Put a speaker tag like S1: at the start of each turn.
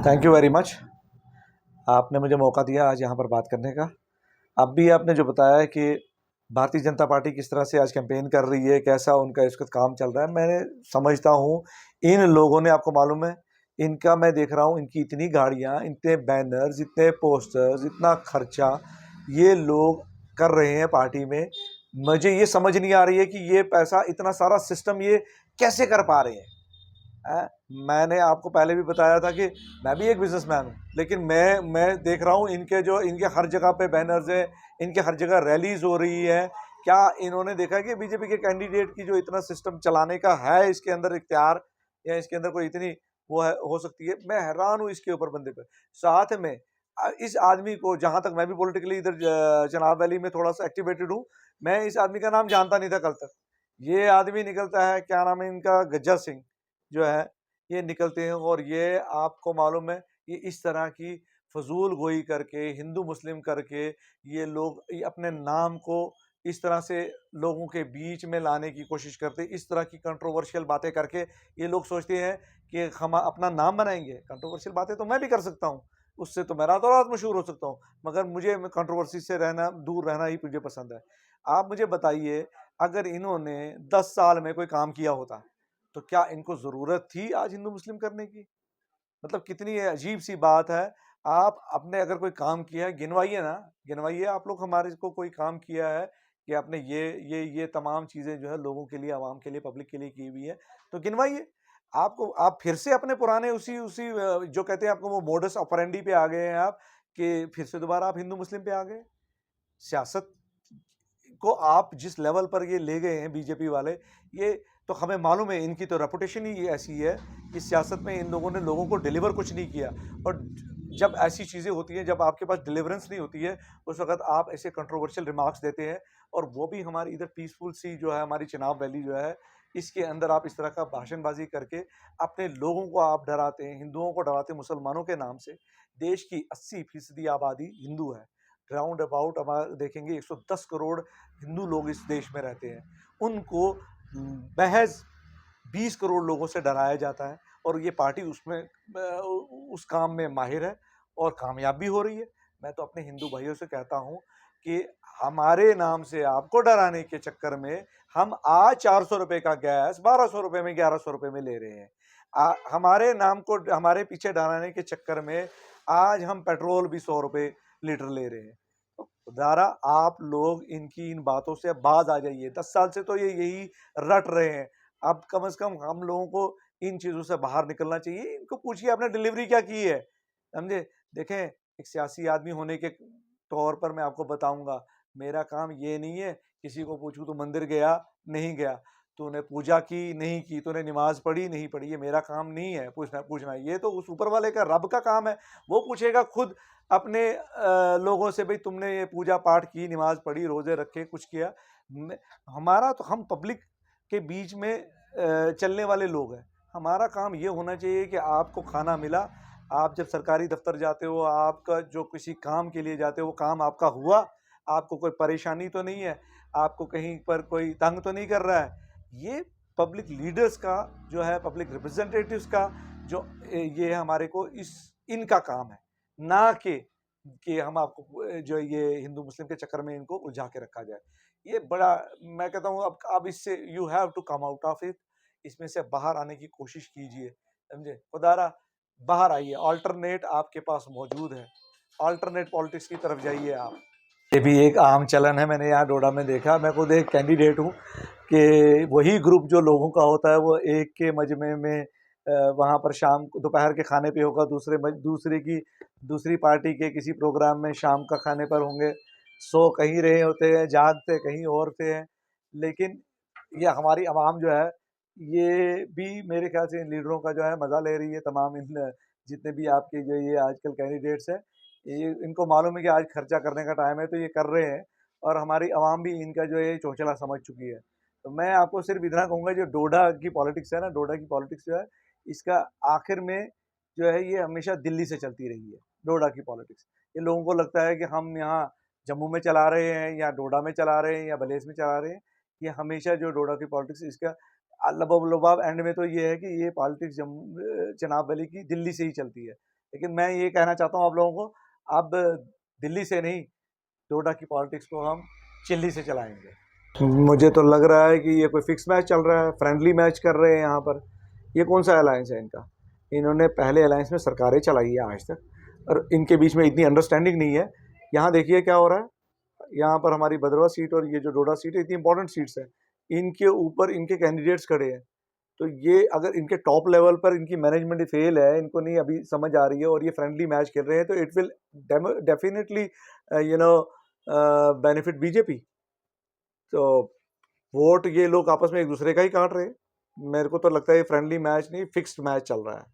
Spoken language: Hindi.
S1: Thank you very much. आपने मुझे मौका दिया आज यहाँ पर बात करने का। अब भी आपने जो बताया है कि भारतीय जनता पार्टी किस तरह से आज कैंपेन कर रही है, कैसा उनका इस वक्त काम चल रहा है, मैंने समझता हूँ इन लोगों ने, आपको मालूम है, इनका मैं देख रहा हूँ, इनकी इतनी गाड़ियाँ, इतने बैनर्स, इतने पोस्टर्स, इतना खर्चा ये लोग कर रहे हैं पार्टी में। मुझे ये समझ नहीं आ रही है कि ये पैसा, इतना सारा सिस्टम ये कैसे कर पा रहे हैं। मैंने आपको पहले भी बताया था कि मैं भी एक बिजनेसमैन हूँ, लेकिन मैं देख रहा हूँ इनके हर जगह पे बैनर्स है, इनके हर जगह रैलीज हो रही है। क्या इन्होंने देखा कि बीजेपी के कैंडिडेट की जो इतना सिस्टम चलाने का है, इसके अंदर इख्तियार या इसके अंदर कोई इतनी वो है हो सकती है। मैं हैरान हूँ इसके ऊपर बंदे पे। साथ में इस आदमी को, जहां तक मैं भी पॉलिटिकली इधर चनाब वैली में थोड़ा सा एक्टिवेटेड हूँ, मैं इस आदमी का नाम जानता नहीं था कल तक। ये आदमी निकलता है, क्या नाम है इनका, गज्जर सिंह जो है, ये निकलते हैं और ये आपको मालूम है, ये इस तरह की फजूल गोई करके, हिंदू मुस्लिम करके, ये लोग अपने नाम को इस तरह से लोगों के बीच में लाने की कोशिश करते हैं। इस तरह की कंट्रोवर्शियल बातें करके ये लोग सोचते हैं कि हम अपना नाम बनाएंगे। कंट्रोवर्शियल बातें तो मैं भी कर सकता हूँ, उससे तो मैं रातों रात मशहूर हो सकता हूँ, मगर मुझे कंट्रोवर्सी से रहना, दूर रहना ही मुझे पसंद है। आप मुझे बताइए, अगर इन्होंने 10 साल में कोई काम किया होता तो क्या इनको जरूरत थी आज हिंदू मुस्लिम करने की? मतलब कितनी अजीब सी बात है। आप अपने अगर कोई काम किया है, गिनवाइए ना, गिनवाइए आप लोग हमारे को कोई काम किया है कि आपने ये तमाम चीजें जो है लोगों के लिए, आवाम के लिए, पब्लिक के लिए की हुई है, तो गिनवाइए। आपको आप फिर से अपने पुराने उसी उसी जो कहते हैं आपको, वो मोडस ऑपरेंडी पे आ गए हैं आप, कि फिर से दोबारा आप हिंदू मुस्लिम पे आ गए। सियासत को आप जिस लेवल पर ये ले गए हैं बीजेपी वाले, ये तो हमें मालूम है, इनकी तो रेपुटेशन ही ऐसी है कि सियासत में इन लोगों ने लोगों को डिलीवर कुछ नहीं किया। और जब ऐसी चीज़ें होती हैं, जब आपके पास डिलीवरेंस नहीं होती है, उस वक्त आप ऐसे कंट्रोवर्शियल रिमार्क्स देते हैं। और वो भी हमारी इधर पीसफुल सी जो है हमारी चिनाब वैली जो है, इसके अंदर आप इस तरह का भाषणबाजी करके अपने लोगों को आप डराते हैं, हिंदुओं को डराते हैं मुसलमानों के नाम से। देश की 80% आबादी हिंदू है। राउंड अबाउट हमारे देखेंगे 110 करोड़ हिंदू लोग इस देश में रहते हैं। उनको महज 20 करोड़ लोगों से डराया जाता है, और ये पार्टी उसमें उस काम में माहिर है और कामयाब भी हो रही है। मैं तो अपने हिंदू भाइयों से कहता हूं कि हमारे नाम से आपको डराने के चक्कर में हम आज 400 रुपए का गैस 1200 रुपए में, 1100 रुपए में ले रहे हैं। हमारे नाम को, हमारे पीछे डराने के चक्कर में आज हम पेट्रोल भी 100 रुपए लीटर ले रहे हैं। तो खुदारा आप लोग इनकी इन बातों से बाज आ जाइए। 10 साल से तो ये यही रट रहे हैं। अब कम से कम हम लोगों को इन चीजों से बाहर निकलना चाहिए। इनको पूछिए आपने डिलीवरी क्या की है, समझे। देखें, एक सियासी आदमी होने के तौर पर मैं आपको बताऊंगा, मेरा काम ये नहीं है किसी को पूछूं तो मंदिर गया नहीं गया, तूने पूजा की नहीं की, तूने नमाज पढ़ी नहीं पढ़ी, ये मेरा काम नहीं है पूछना। ये तो उस ऊपर वाले का, रब का काम है। वो पूछेगा खुद अपने लोगों से, भाई तुमने ये पूजा पाठ की, नमाज पढ़ी, रोजे रखे, कुछ किया। हमारा तो, हम पब्लिक के बीच में चलने वाले लोग हैं। हमारा काम ये होना चाहिए कि आपको खाना मिला, आप जब सरकारी दफ्तर जाते हो, आपका जो किसी काम के लिए जाते हो, वो काम आपका हुआ, आपको कोई परेशानी तो नहीं है, आपको कहीं पर कोई तंग तो नहीं कर रहा है। ये पब्लिक लीडर्स का जो है, पब्लिक रिप्रेजेंटेटिव्स का जो ये हमारे को इनका काम है, ना कि हम आपको जो ये हिंदू मुस्लिम के चक्कर में इनको उलझा के रखा जाए। ये बड़ा, मैं कहता हूँ, अब इससे you have to come out of it. इसमें से बाहर आने की कोशिश कीजिए, समझे। खुदारा बाहर आइए, अल्टरनेट आपके पास मौजूद है, अल्टरनेट पॉलिटिक्स की तरफ जाइए आप। ये भी एक आम चलन है, मैंने यहाँ डोडा में देखा। मैं खुद एक कैंडिडेट हूँ कि वही ग्रुप जो लोगों का होता है, वो एक के मजमे में वहाँ पर शाम को दोपहर के खाने पे होगा, दूसरी पार्टी के किसी प्रोग्राम में शाम का खाने पर होंगे। सो कहीं रहे होते हैं, जागते कहीं और थे हैं। लेकिन ये हमारी आवाम जो है, ये भी मेरे ख्याल से इन लीडरों का जो है मजा ले रही है। तमाम इन जितने भी आपके जो ये आजकल कैंडिडेट्स हैं, ये इनको मालूम है कि आज खर्चा करने का टाइम है, तो ये कर रहे हैं। और हमारी आवाम भी इनका जो है चौचला समझ चुकी है। तो मैं आपको सिर्फ इतना कहूंगा, जो डोडा की पॉलिटिक्स है ना, डोडा की पॉलिटिक्स जो है, इसका आखिर में जो है, ये हमेशा दिल्ली से चलती रही है। डोडा की पॉलिटिक्स, ये लोगों को लगता है कि हम यहाँ जम्मू में चला रहे हैं, या डोडा में चला रहे हैं, या बलेस में चला रहे हैं। ये हमेशा जो डोडा की पॉलिटिक्स, इसका लबाब लबाब एंड में तो ये है कि ये पॉलिटिक्स जम्मू, चिनाब वैली की दिल्ली से ही चलती है। लेकिन मैं ये कहना चाहता हूँ आप लोगों को, अब दिल्ली से नहीं, डोडा की पॉलिटिक्स को हम चिल्ली से चलाएंगे। मुझे तो लग रहा है कि ये कोई फिक्स मैच चल रहा है, फ्रेंडली मैच कर रहे हैं यहाँ पर। ये कौन सा अलायंस है इनका? इन्होंने पहले अलायंस में सरकारें चलाई है आज तक, और इनके बीच में इतनी अंडरस्टैंडिंग नहीं है। यहाँ देखिए क्या हो रहा है, यहाँ पर हमारी भद्रवा सीट और ये जो डोडा सीट है, इतनी इंपॉर्टेंट सीट्स हैं, इनके ऊपर इनके कैंडिडेट्स खड़े हैं। तो ये अगर इनके टॉप लेवल पर इनकी मैनेजमेंट फेल है, इनको नहीं अभी समझ आ रही है, और ये फ्रेंडली मैच खेल रहे हैं, तो it will definitely you know benefit BJP. तो वोट ये लोग आपस में एक दूसरे का ही काट रहे हैं। मेरे को तो लगता है ये फ्रेंडली मैच नहीं, फिक्स्ड मैच चल रहा है।